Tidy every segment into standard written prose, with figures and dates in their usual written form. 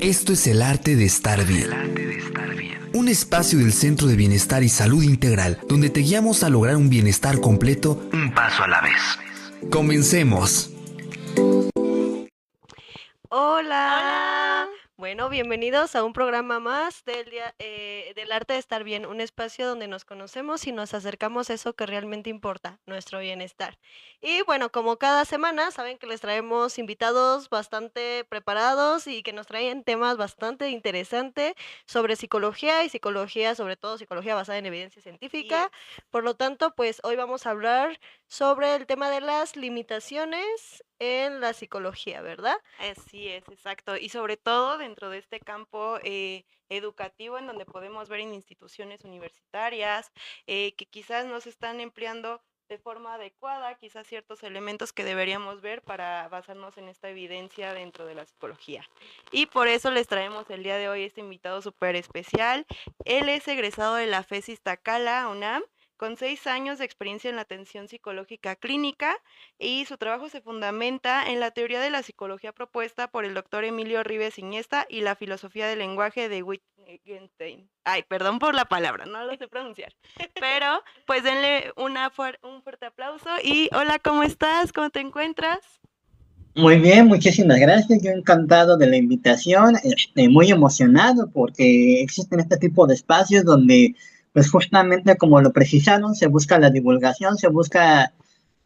Esto es El Arte de Estar Bien. Un espacio del Centro de Bienestar y Salud Integral, donde te guiamos a lograr un bienestar completo, un paso a la vez. ¡Comencemos! Hola. Bueno, bienvenidos a un programa más del arte de estar bien, un espacio donde nos conocemos y nos acercamos a eso que realmente importa, nuestro bienestar. Y bueno, como cada semana, saben que les traemos invitados bastante preparados y que nos traen temas bastante interesantes sobre psicología y psicología, sobre todo psicología basada en evidencia científica. Por lo tanto, pues hoy vamos a hablar sobre el tema de las limitaciones en la psicología, ¿verdad? Así es, exacto. Y sobre todo dentro de este campo educativo en donde podemos ver en instituciones universitarias que quizás no se están empleando de forma adecuada, quizás ciertos elementos que deberíamos ver para basarnos en esta evidencia dentro de la psicología. Y por eso les traemos el día de hoy este invitado súper especial. Él es egresado de la FES Iztacala, UNAM, con 6 años de experiencia en la atención psicológica clínica, y su trabajo se fundamenta en la teoría de la psicología propuesta por el doctor Emilio Rives Iniesta y la filosofía del lenguaje de Wittgenstein. Ay, perdón por la palabra, no lo sé pronunciar. Pero, pues denle un fuerte aplauso. Y hola, ¿cómo estás? ¿Cómo te encuentras? Muy bien, muchísimas gracias. Yo encantado de la invitación, muy emocionado porque existen este tipo de espacios donde, pues justamente como lo precisaron, se busca la divulgación, se busca,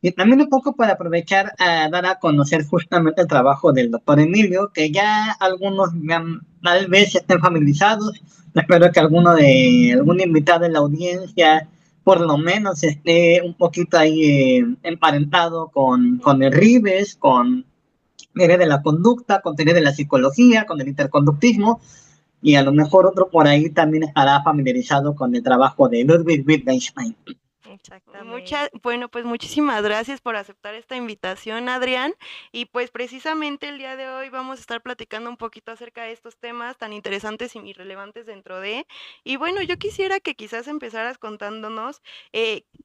y también un poco para aprovechar a dar a conocer justamente el trabajo del doctor Emilio, que ya algunos tal vez estén familiarizados. Espero que algún invitado en la audiencia por lo menos esté un poquito ahí emparentado con el Rives, con teoría de la conducta, con teoría de la psicología, con el interconductismo, y a lo mejor otro por ahí también estará familiarizado con el trabajo de Ludwig Wittgenstein. Bueno, pues muchísimas gracias por aceptar esta invitación, Adrián. Y pues precisamente el día de hoy vamos a estar platicando un poquito acerca de estos temas tan interesantes y relevantes dentro de. Y bueno, yo quisiera que quizás empezaras contándonos,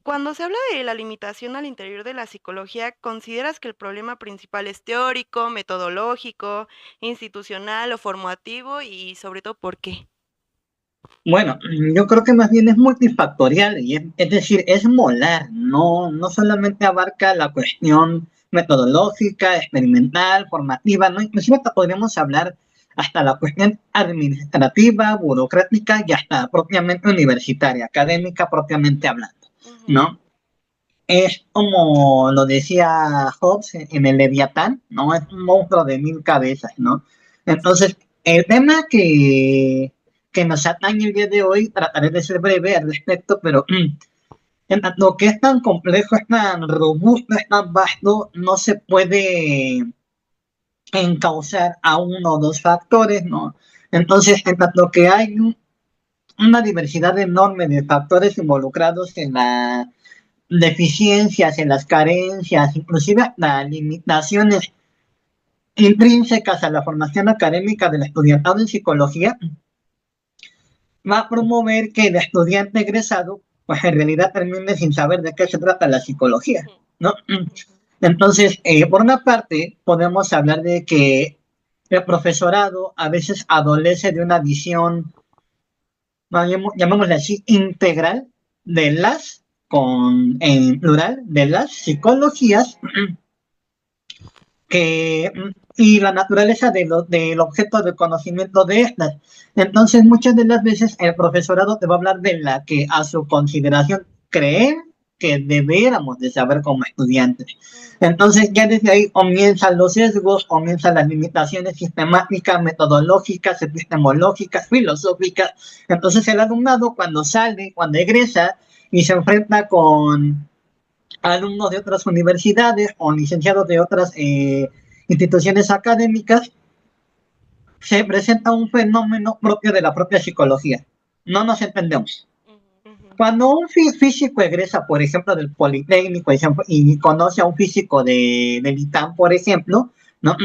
cuando se habla de la limitación al interior de la psicología, ¿consideras que el problema principal es teórico, metodológico, institucional o formativo, y sobre todo por qué? Bueno, yo creo que más bien es multifactorial, es decir, es molar, no solamente abarca la cuestión metodológica, experimental, formativa, ¿no? Inclusive hasta podríamos hablar hasta la cuestión administrativa, burocrática y hasta propiamente universitaria, académica propiamente hablando, ¿no? Es como lo decía Hobbes en el Leviatán, ¿no? Es un monstruo de 1000 cabezas, ¿no? Entonces, el tema que nos atañe el día de hoy, trataré de ser breve al respecto, pero en tanto que es tan complejo, es tan robusto, es tan vasto, no se puede encauzar a uno o dos factores, ¿no? Entonces, en tanto que hay una diversidad enorme de factores involucrados en la deficiencias, en las carencias, inclusive las limitaciones intrínsecas a la formación académica del estudiantado en psicología, va a promover que el estudiante egresado, pues en realidad termine sin saber de qué se trata la psicología, ¿no? Entonces, por una parte, podemos hablar de que el profesorado a veces adolece de una visión, llamémosle así, integral de en plural, de las psicologías que, y la naturaleza del objeto de conocimiento de estas. Entonces, muchas de las veces el profesorado te va a hablar de la que a su consideración creen que debeéramos de saber como estudiantes. Entonces, ya desde ahí comienzan los sesgos, comienzan las limitaciones sistemáticas, metodológicas, epistemológicas, filosóficas. Entonces, el alumnado cuando sale, cuando egresa y se enfrenta con alumnos de otras universidades o licenciados de otras instituciones académicas, se presenta un fenómeno propio de la propia psicología. No nos entendemos. Cuando un físico egresa, por ejemplo, del Politécnico y conoce a un físico del ITAM, por ejemplo, ¿no?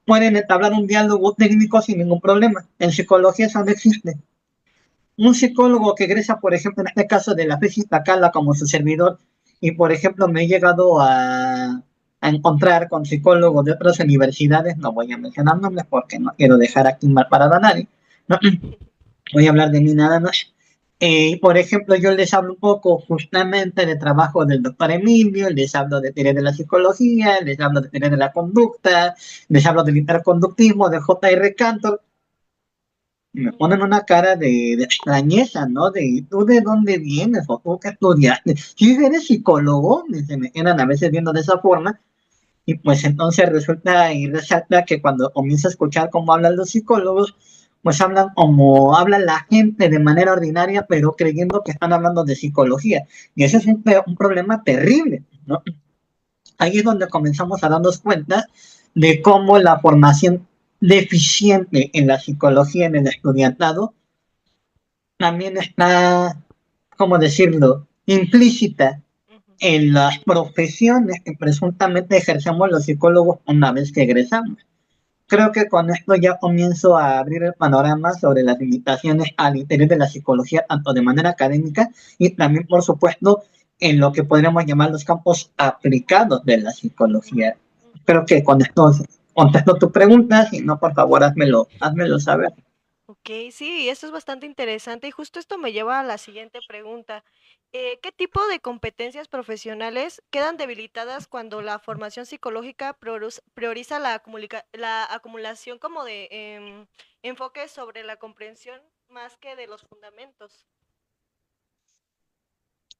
Pueden entablar un diálogo técnico sin ningún problema. En psicología eso no existe. Un psicólogo que egresa, por ejemplo, en este caso de la FES Iztacala como su servidor, y por ejemplo me he llegado a a encontrar con psicólogos de otras universidades, no voy a mencionar nombres porque no quiero dejar aquí mal parado a nadie, ¿no? Voy a hablar de mí nada más. Por ejemplo, yo les hablo un poco justamente de trabajo del doctor Emilio, les hablo de teoría de la psicología, les hablo de teoría de la conducta, les hablo del interconductismo de J.R. Cantor, y me ponen una cara de extrañeza, ¿no? De tú de dónde vienes o tú qué estudiaste. Si eres psicólogo, se me quedan a veces viendo de esa forma, y pues entonces resulta y resalta que cuando comienzo a escuchar cómo hablan los psicólogos, pues hablan como habla la gente de manera ordinaria, pero creyendo que están hablando de psicología. Y ese es un problema terrible, ¿no? Ahí es donde comenzamos a darnos cuenta de cómo la formación deficiente en la psicología en el estudiantado también está, ¿cómo decirlo?, implícita en las profesiones que presuntamente ejercemos los psicólogos una vez que egresamos. Creo que con esto ya comienzo a abrir el panorama sobre las limitaciones al interior de la psicología, tanto de manera académica y también, por supuesto, en lo que podríamos llamar los campos aplicados de la psicología. Creo que con esto contesto tu pregunta, si no, por favor, házmelo saber. Ok, sí, esto es bastante interesante y justo esto me lleva a la siguiente pregunta. ¿Qué tipo de competencias profesionales quedan debilitadas cuando la formación psicológica prioriza la acumulación como de enfoques sobre la comprensión más que de los fundamentos?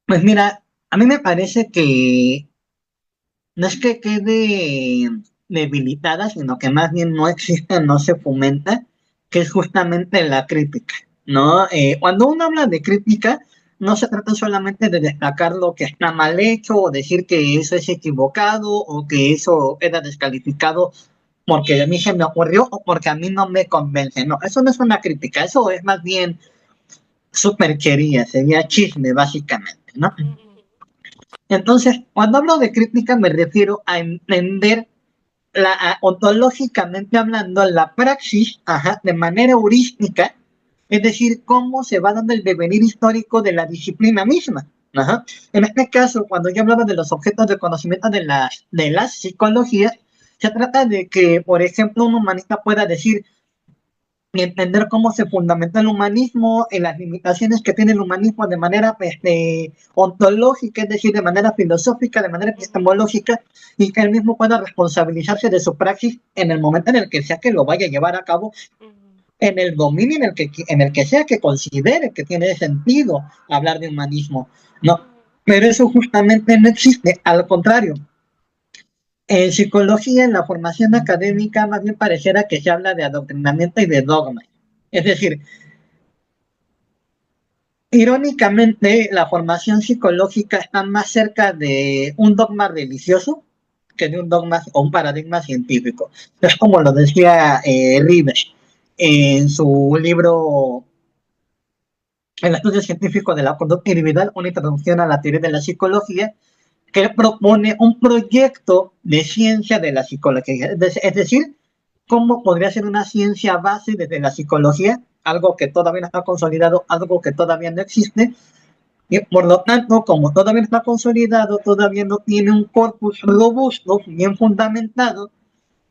Pues mira, a mí me parece que no es que quede debilitada, sino que más bien no existe, no se fomenta, que es justamente la crítica, ¿no? Cuando uno habla de crítica, no se trata solamente de destacar lo que está mal hecho o decir que eso es equivocado o que eso era descalificado porque a mí se me ocurrió o porque a mí no me convence. No, eso no es una crítica, eso es más bien superchería, sería chisme básicamente, ¿no? Entonces, cuando hablo de crítica me refiero a entender ontológicamente hablando la praxis, de manera heurística, es decir, cómo se va dando el devenir histórico de la disciplina misma. En este caso, cuando yo hablaba de los objetos de conocimiento de las psicologías, se trata de que, por ejemplo, un humanista pueda decir y entender cómo se fundamenta el humanismo, en las limitaciones que tiene el humanismo de manera ontológica, es decir, de manera filosófica, de manera epistemológica, y que él mismo pueda responsabilizarse de su praxis en el momento en el que sea que lo vaya a llevar a cabo, en el dominio en el que sea que considere que tiene sentido hablar de humanismo, ¿no? Pero eso justamente no existe, al contrario. En psicología, en la formación académica, más bien pareciera que se habla de adoctrinamiento y de dogma. Es decir, irónicamente, la formación psicológica está más cerca de un dogma religioso que de un dogma o un paradigma científico. Es como lo decía Ribes en su libro El estudio científico de la conducta individual, una introducción a la teoría de la psicología, que propone un proyecto de ciencia de la psicología. Es decir, cómo podría ser una ciencia base desde la psicología, algo que todavía no está consolidado, algo que todavía no existe, y por lo tanto, como todavía no está consolidado, todavía no tiene un corpus robusto, bien fundamentado,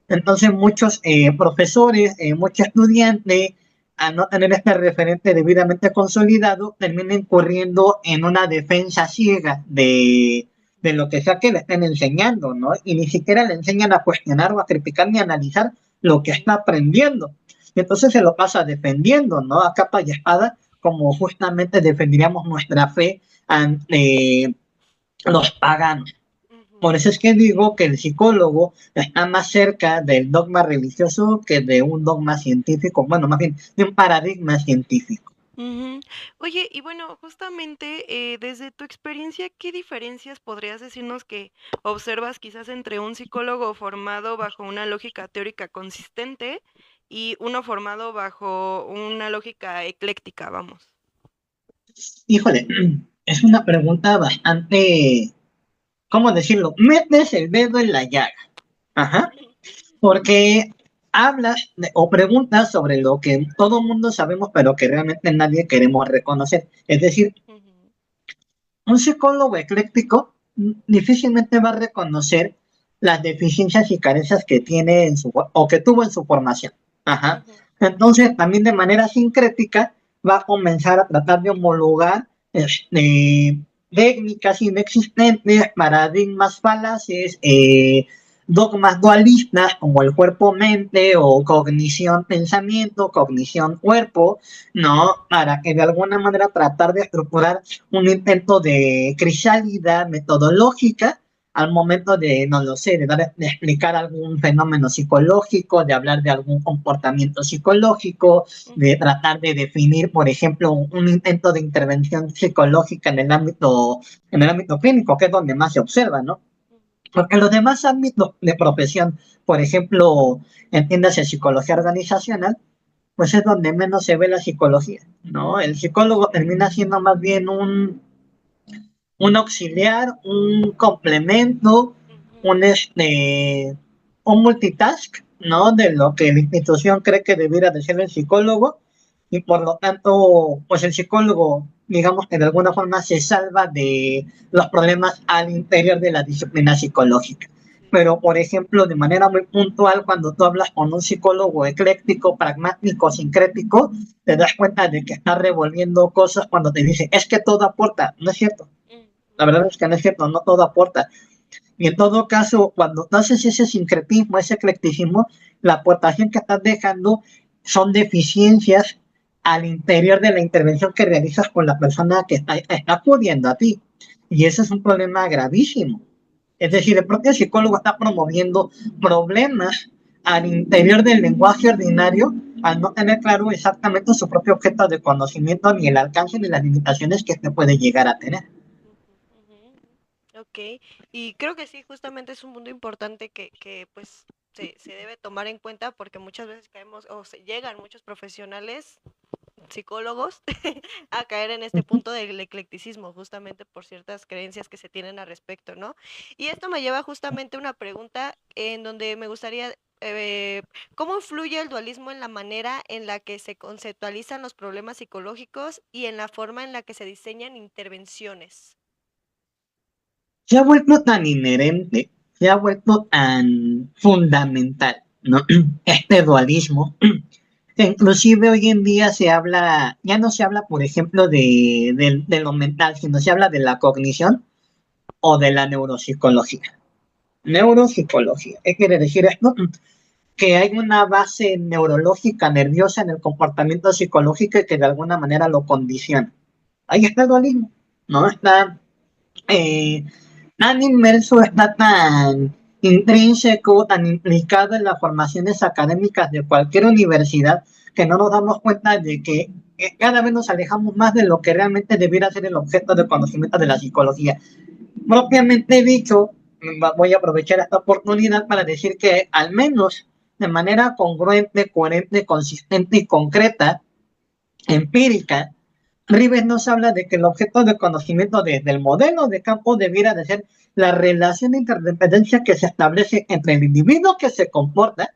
entonces muchos profesores, muchos estudiantes, al no tener este referente debidamente consolidado, terminan incurriendo en una defensa ciega de lo que sea que le estén enseñando, ¿no? Y ni siquiera le enseñan a cuestionar o a criticar ni a analizar lo que está aprendiendo. Y entonces se lo pasa defendiendo, ¿no? A capa y espada, como justamente defenderíamos nuestra fe ante los paganos. Por eso es que digo que el psicólogo está más cerca del dogma religioso que de un dogma científico, bueno, más bien de un paradigma científico. Oye, y bueno, justamente desde tu experiencia, ¿qué diferencias podrías decirnos que observas quizás entre un psicólogo formado bajo una lógica teórica consistente y uno formado bajo una lógica ecléctica, vamos? Híjole, es una pregunta bastante, ¿cómo decirlo? Metes el dedo en la llaga. Porque hablas o preguntas sobre lo que todo el mundo sabemos, pero que realmente nadie queremos reconocer. Es decir, un psicólogo ecléctico difícilmente va a reconocer las deficiencias y carencias que tiene o que tuvo en su formación. Ajá. Entonces, también de manera sincrética va a comenzar a tratar de homologar técnicas inexistentes, paradigmas falaces, dogmas dualistas como el cuerpo-mente o cognición-pensamiento, cognición-cuerpo, ¿no? Para que de alguna manera tratar de estructurar un intento de crisálida metodológica al momento de, no lo sé, de explicar algún fenómeno psicológico, de hablar de algún comportamiento psicológico, de tratar de definir, por ejemplo, un intento de intervención psicológica en el ámbito clínico, que es donde más se observa, ¿no? Porque en los demás ámbitos de profesión, por ejemplo, entiéndase psicología organizacional, pues es donde menos se ve la psicología, ¿no? El psicólogo termina siendo más bien un auxiliar, un complemento, un multitask, ¿no? De lo que la institución cree que debiera de ser el psicólogo, y por lo tanto, pues el psicólogo, digamos que de alguna forma se salva de los problemas al interior de la disciplina psicológica. Pero, por ejemplo, de manera muy puntual, cuando tú hablas con un psicólogo ecléctico, pragmático, sincrético, te das cuenta de que está revolviendo cosas cuando te dice, es que todo aporta. No es cierto. La verdad es que no es cierto, no todo aporta. Y en todo caso, cuando tú haces ese sincretismo, ese eclecticismo, la aportación que estás dejando son deficiencias al interior de la intervención que realizas con la persona que está acudiendo a ti. Y eso es un problema gravísimo. Es decir, el propio psicólogo está promoviendo problemas al interior del lenguaje ordinario al no tener claro exactamente su propio objeto de conocimiento, ni el alcance ni las limitaciones que este puede llegar a tener. Ok, y creo que sí, justamente es un punto importante que pues se debe tomar en cuenta porque muchas veces caemos o llegan muchos profesionales, psicólogos, a caer en este punto del eclecticismo, justamente por ciertas creencias que se tienen al respecto, ¿no? Y esto me lleva justamente a una pregunta en donde me gustaría, ¿cómo influye el dualismo en la manera en la que se conceptualizan los problemas psicológicos y en la forma en la que se diseñan intervenciones? Se ha vuelto tan inherente, se ha vuelto tan fundamental, ¿no? Este dualismo, que inclusive hoy en día se habla, ya no se habla, por ejemplo, de lo mental, sino se habla de la cognición o de la neuropsicología. Neuropsicología, ¿qué quiere decir esto? Que hay una base neurológica, nerviosa en el comportamiento psicológico y que de alguna manera lo condiciona. Ahí está el dualismo, ¿no? Está tan inmerso, está tan intrínseco, tan implicado en las formaciones académicas de cualquier universidad, que no nos damos cuenta de que cada vez nos alejamos más de lo que realmente debiera ser el objeto de conocimiento de la psicología. Propiamente dicho, voy a aprovechar esta oportunidad para decir que al menos de manera congruente, coherente, consistente y concreta, empírica, Ribes nos habla de que el objeto de conocimiento desde el modelo de campo debiera de ser la relación de interdependencia que se establece entre el individuo que se comporta,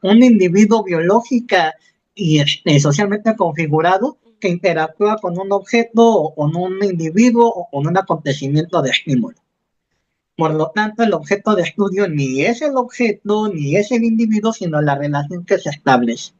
un individuo biológica y socialmente configurado que interactúa con un objeto o con un individuo o con un acontecimiento de estímulo. Por lo tanto, el objeto de estudio ni es el objeto ni es el individuo, sino la relación que se establece.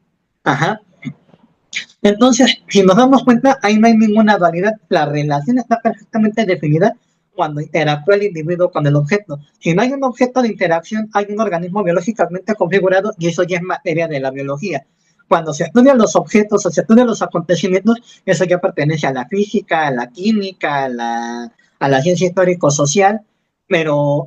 Entonces, si nos damos cuenta, ahí no hay ninguna dualidad. La relación está perfectamente definida cuando interactúa el individuo con el objeto. Si no hay un objeto de interacción, hay un organismo biológicamente configurado y eso ya es materia de la biología. Cuando se estudian los objetos o se estudian los acontecimientos, eso ya pertenece a la física, a la química, a la ciencia histórico-social, pero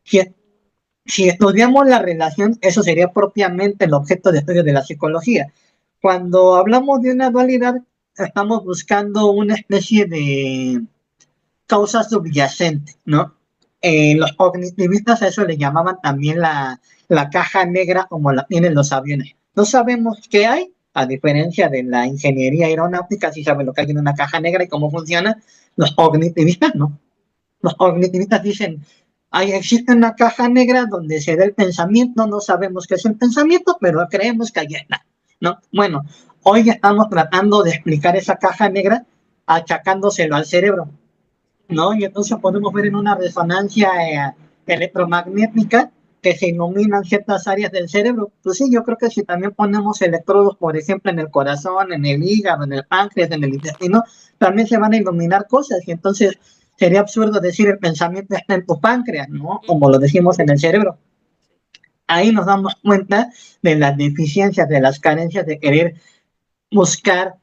si estudiamos la relación, eso sería propiamente el objeto de estudio de la psicología. Cuando hablamos de una dualidad, estamos buscando una especie de causa subyacente, ¿no? Los cognitivistas a eso le llamaban también la caja negra, como la tienen los aviones. No sabemos qué hay, a diferencia de la ingeniería aeronáutica, sí saben lo que hay en una caja negra y cómo funciona. Los cognitivistas no. Los cognitivistas dicen, existe una caja negra donde se da el pensamiento, no sabemos qué es el pensamiento, pero creemos que ahí está, ¿no? Bueno, hoy estamos tratando de explicar esa caja negra achacándoselo al cerebro, ¿no? Y entonces podemos ver en una resonancia electromagnética que se iluminan ciertas áreas del cerebro. Pues sí, yo creo que si también ponemos electrodos, por ejemplo, en el corazón, en el hígado, en el páncreas, en el intestino, también se van a iluminar cosas. Y entonces sería absurdo decir el pensamiento está en tu páncreas, ¿no? Como lo decimos en el cerebro. Ahí nos damos cuenta de las deficiencias, de las carencias de querer buscar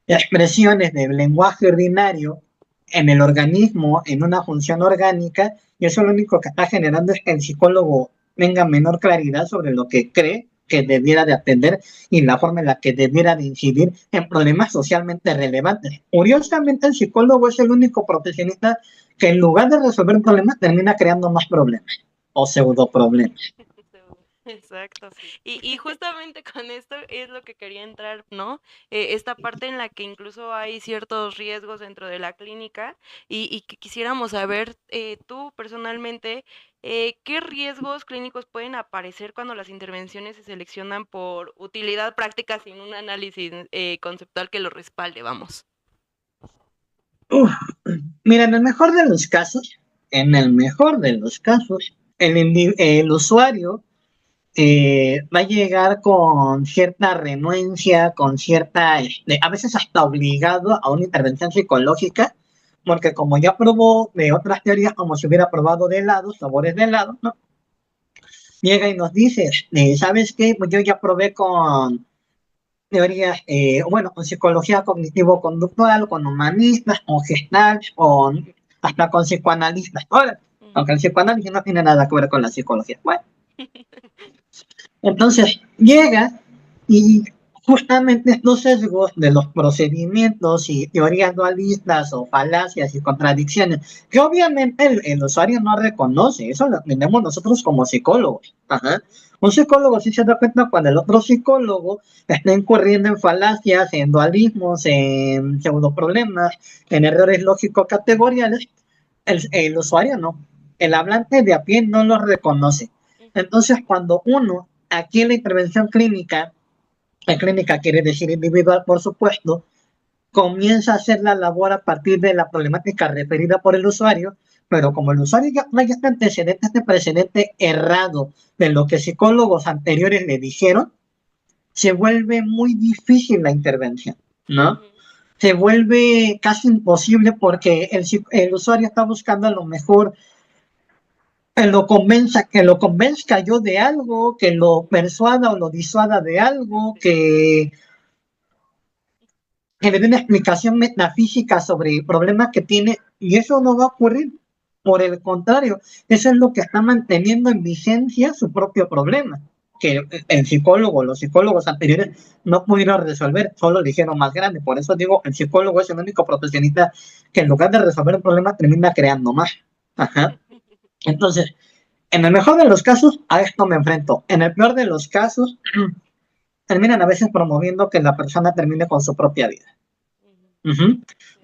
expresiones del lenguaje ordinario en el organismo, en una función orgánica, y eso lo único que está generando es que el psicólogo tenga menor claridad sobre lo que cree que debiera de atender y la forma en la que debiera de incidir en problemas socialmente relevantes. Curiosamente, el psicólogo es el único profesionista que en lugar de resolver problemas termina creando más problemas o pseudo problemas. Exacto. Y justamente con esto es lo que quería entrar, ¿no? Esta parte en la que incluso hay ciertos riesgos dentro de la clínica y que quisiéramos saber, tú personalmente, ¿qué riesgos clínicos pueden aparecer cuando las intervenciones se seleccionan por utilidad práctica sin un análisis conceptual que lo respalde, vamos? Uf, mira, en el mejor de los casos, en el mejor de los casos, el usuario va a llegar con cierta renuencia, con cierta, a veces hasta obligado a una intervención psicológica, porque como ya probó de otras teorías, como si hubiera probado de helado, sabores de helado, ¿no? Llega y nos dice, ¿sabes qué? Pues yo ya probé con teorías, bueno, con psicología cognitivo-conductual, con humanistas, con gestalt, hasta con psicoanalistas. Ahora, aunque el psicoanálisis no tiene nada que ver con la psicología. Bueno, entonces llega y justamente estos sesgos de los procedimientos y teorías dualistas o falacias y contradicciones, que obviamente el usuario no reconoce, eso lo entendemos nosotros como psicólogos. Ajá. Un psicólogo sí se da cuenta cuando el otro psicólogo está incurriendo en falacias, en dualismos, en pseudoproblemas, en errores lógico-categoriales. El usuario no. El hablante de a pie no lo reconoce. Entonces, cuando uno, aquí en la intervención clínica, la clínica quiere decir individual, por supuesto, comienza a hacer la labor a partir de la problemática referida por el usuario, pero como el usuario ya trae este antecedente, este precedente errado de lo que psicólogos anteriores le dijeron, se vuelve muy difícil la intervención, ¿no? Se vuelve casi imposible porque el usuario está buscando a lo mejor que lo convenzca yo de algo, que lo persuada o lo disuada de algo, que le dé una explicación metafísica sobre el problema que tiene, y eso no va a ocurrir. Por el contrario, eso es lo que está manteniendo en vigencia su propio problema, que el psicólogo, los psicólogos anteriores no pudieron resolver, solo lo dijeron más grande. Por eso digo, el psicólogo es el único profesionista que en lugar de resolver un problema termina creando más. Ajá. Entonces, en el mejor de los casos, a esto me enfrento. En el peor de los casos, terminan a veces promoviendo que la persona termine con su propia vida.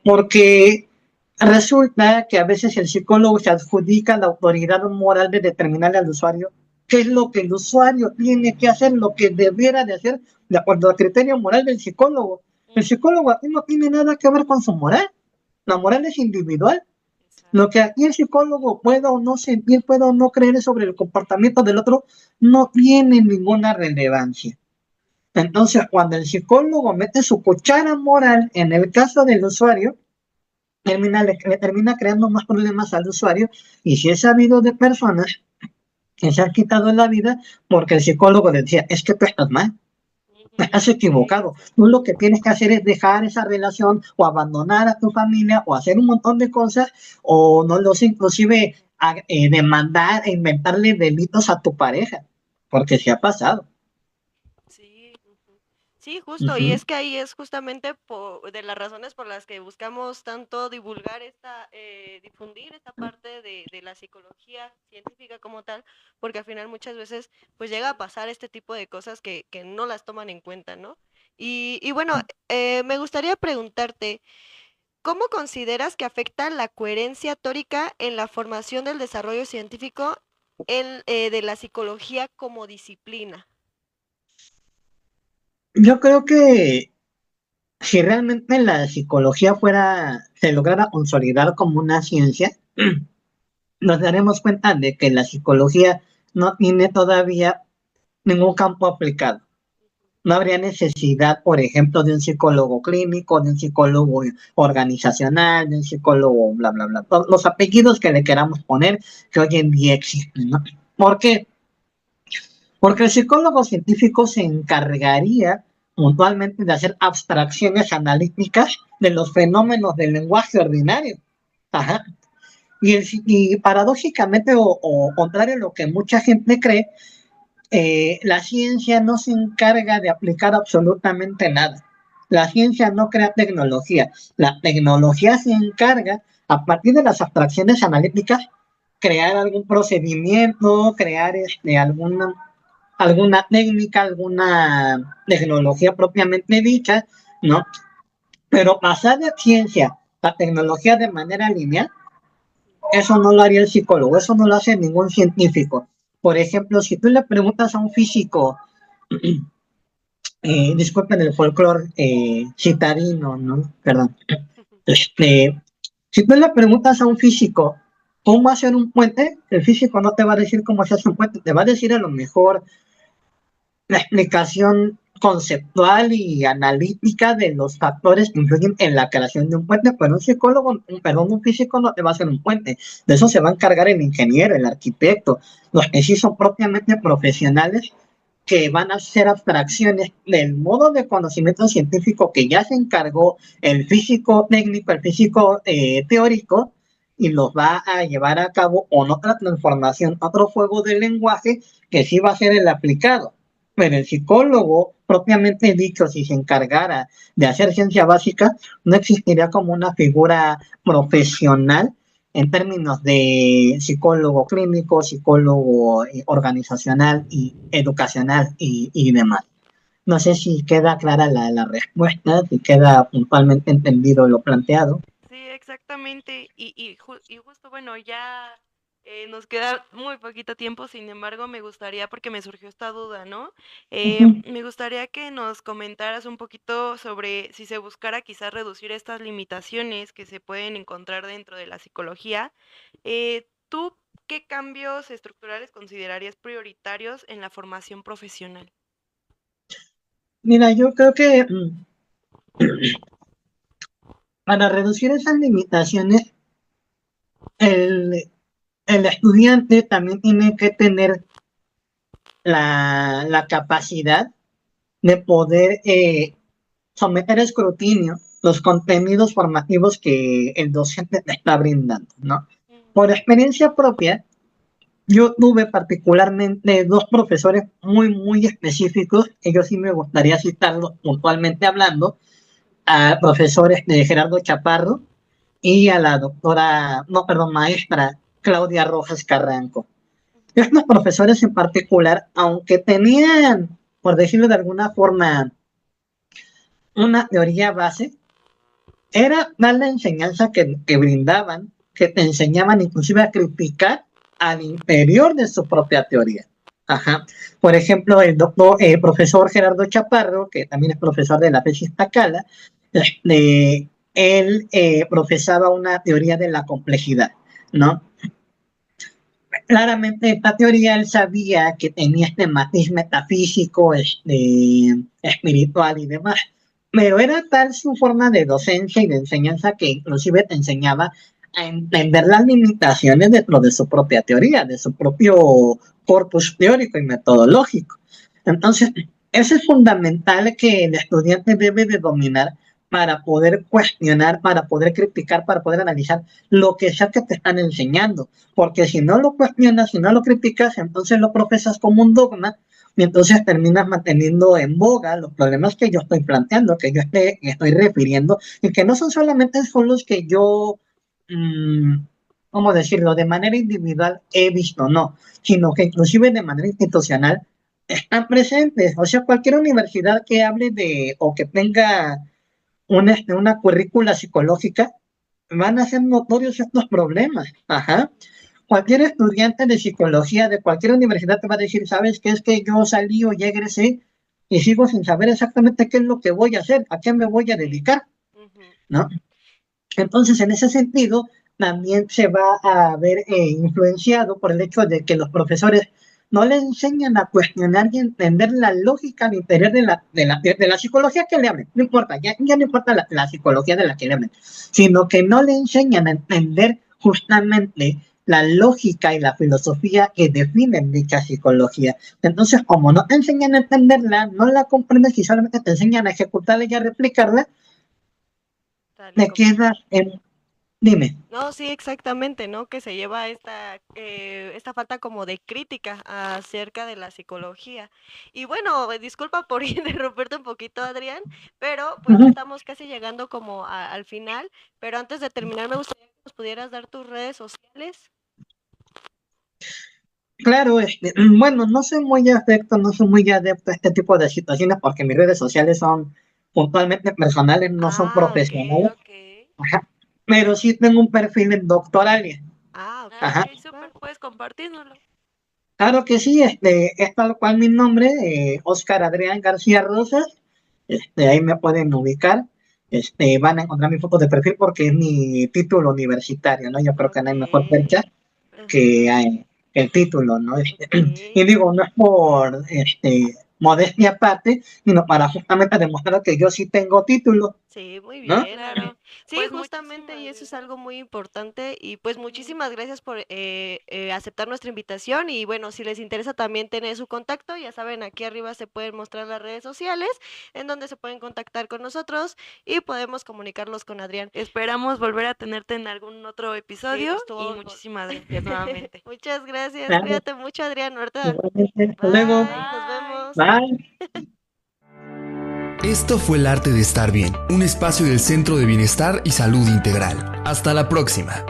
Porque resulta que a veces el psicólogo se adjudica la autoridad moral de determinarle al usuario qué es lo que el usuario tiene que hacer, lo que debiera de hacer de acuerdo al criterio moral del psicólogo. El psicólogo aquí no tiene nada que ver con su moral. La moral es individual. Lo que aquí el psicólogo pueda o no sentir, pueda o no creer sobre el comportamiento del otro, no tiene ninguna relevancia. Entonces, cuando el psicólogo mete su cuchara moral en el caso del usuario, le termina creando más problemas al usuario. Y si es sabido de personas que se han quitado la vida porque el psicólogo le decía, es que tú estás mal, estás equivocado. Tú lo que tienes que hacer es dejar esa relación o abandonar a tu familia o hacer un montón de cosas o no lo sé, inclusive demandar e inventarle delitos a tu pareja, porque se ha pasado. Sí, sí, justo, y es que ahí es justamente de las razones por las que buscamos tanto divulgar difundir esta parte de la psicología científica como tal, porque al final muchas veces pues llega a pasar este tipo de cosas que no las toman en cuenta, ¿no? Y bueno, me gustaría preguntarte, ¿cómo consideras que afecta la coherencia tórica en la formación del desarrollo científico de la psicología como disciplina? Yo creo que si realmente la psicología se lograra consolidar como una ciencia, nos daremos cuenta de que la psicología no tiene todavía ningún campo aplicado. No habría necesidad, por ejemplo, de un psicólogo clínico, de un psicólogo organizacional, de un psicólogo, bla, bla, bla. Todos los apellidos que le queramos poner que hoy en día existen, ¿no? ¿Por qué? Porque el psicólogo científico se encargaría puntualmente de hacer abstracciones analíticas de los fenómenos del lenguaje ordinario. Ajá. Y paradójicamente, o contrario a lo que mucha gente cree, la ciencia no se encarga de aplicar absolutamente nada. La ciencia no crea tecnología. La tecnología se encarga, a partir de las abstracciones analíticas, crear algún procedimiento, crear alguna técnica, alguna tecnología propiamente dicha, ¿no? Pero pasar de ciencia a tecnología de manera lineal, eso no lo haría el psicólogo, eso no lo hace ningún científico. Por ejemplo, si tú le preguntas a un físico, disculpen el folclore citadino, ¿no? Perdón. Si tú le preguntas a un físico cómo hacer un puente, el físico no te va a decir cómo se hace un puente, te va a decir a lo mejor la explicación conceptual y analítica de los factores que influyen en la creación de un puente, pero un físico no te va a hacer un puente, de eso se va a encargar el ingeniero, el arquitecto, los que sí son propiamente profesionales que van a hacer abstracciones del modo de conocimiento científico que ya se encargó el físico técnico, el físico teórico, y los va a llevar a cabo con otra transformación, otro juego del lenguaje que sí va a ser el aplicado. Pero el psicólogo, propiamente dicho, si se encargara de hacer ciencia básica, no existiría como una figura profesional en términos de psicólogo clínico, psicólogo organizacional y educacional y demás. No sé si queda clara la respuesta, si queda puntualmente entendido lo planteado. Sí, exactamente. Y justo, bueno, ya nos queda muy poquito tiempo, sin embargo, me gustaría, porque me surgió esta duda, ¿no? Me gustaría que nos comentaras un poquito sobre si se buscara quizás reducir estas limitaciones que se pueden encontrar dentro de la psicología. ¿Tú qué cambios estructurales considerarías prioritarios en la formación profesional? Mira, yo creo que para reducir esas limitaciones, el, el estudiante también tiene que tener la capacidad de poder someter a escrutinio los contenidos formativos que el docente te está brindando, ¿no? Por experiencia propia, yo tuve particularmente dos profesores muy, muy específicos, ellos sí me gustaría citarlos puntualmente hablando, a profesores de Gerardo Chaparro y a la doctora, no, perdón, maestra Claudia Rojas Carranco. Estos profesores en particular, aunque tenían, por decirlo de alguna forma, una teoría base, era dar la enseñanza que brindaban, que te enseñaban inclusive a criticar al interior de su propia teoría. Ajá. Por ejemplo, profesor Gerardo Chaparro, que también es profesor de la FES Iztacala, él profesaba una teoría de la complejidad, ¿no? Claramente esta teoría él sabía que tenía este matiz metafísico, espiritual y demás, pero era tal su forma de docencia y de enseñanza que inclusive te enseñaba a entender las limitaciones dentro de su propia teoría, de su propio corpus teórico y metodológico. Entonces, eso es fundamental que el estudiante debe de dominar para poder cuestionar, para poder criticar, para poder analizar lo que sea que te están enseñando. Porque si no lo cuestionas, si no lo criticas, entonces lo profesas como un dogma y entonces terminas manteniendo en boga los problemas que yo estoy planteando, que yo estoy refiriendo y que no son solamente son los que yo, ¿cómo decirlo?, de manera individual he visto, no, sino que inclusive de manera institucional están presentes. O sea, cualquier universidad que hable de o que tenga una currícula psicológica, van a ser notorios estos problemas. Ajá. Cualquier estudiante de psicología de cualquier universidad te va a decir, ¿sabes qué? Es que yo salí o ya egresé y sigo sin saber exactamente qué es lo que voy a hacer, a qué me voy a dedicar, ¿no? Entonces, en ese sentido, también se va a ver influenciado por el hecho de que los profesores no le enseñan a cuestionar y entender la lógica al interior de la psicología que le hablen. No importa, ya no importa la psicología de la que le hablen, sino que no le enseñan a entender justamente la lógica y la filosofía que definen dicha psicología. Entonces, como no te enseñan a entenderla, no la comprendes y solamente te enseñan a ejecutarla y a replicarla, te quedas en... Dime. No, sí, exactamente, ¿no? Que se lleva esta falta como de crítica acerca de la psicología. Y bueno, disculpa por interrumpirte un poquito, Adrián, pero pues ya estamos casi llegando como al final, pero antes de terminar me gustaría que nos pudieras dar tus redes sociales. Claro, bueno, no soy muy adepto a este tipo de situaciones porque mis redes sociales son puntualmente personales, no son profesionales. Okay. Ajá. Pero sí tengo un perfil en Doctoralia. Ajá. Súper, puedes compartirnoslo. Claro que sí, es tal cual mi nombre, Óscar Adrián García Rosas. Ahí me pueden ubicar. Van a encontrar mi foto de perfil porque es mi título universitario, ¿no? Yo creo que no hay mejor fecha que el título, ¿no? Y digo, no es por modestia aparte, sino para justamente demostrar que yo sí tengo título. Sí, muy ¿no? bien, Adrián. Sí, Pues justamente, y eso es algo muy importante. Y pues muchísimas gracias por aceptar nuestra invitación. Y bueno, si les interesa también tener su contacto, ya saben, aquí arriba se pueden mostrar las redes sociales en donde se pueden contactar con nosotros y podemos comunicarlos con Adrián. Esperamos volver a tenerte en algún otro episodio estuvo y muchísimas gracias nuevamente. Muchas gracias. Claro. Cuídate mucho, Adrián. Ahorita. Igualmente, hasta luego. Nos vemos. Bye. Esto fue El Arte de Estar Bien, un espacio del Centro de Bienestar y Salud Integral. Hasta la próxima.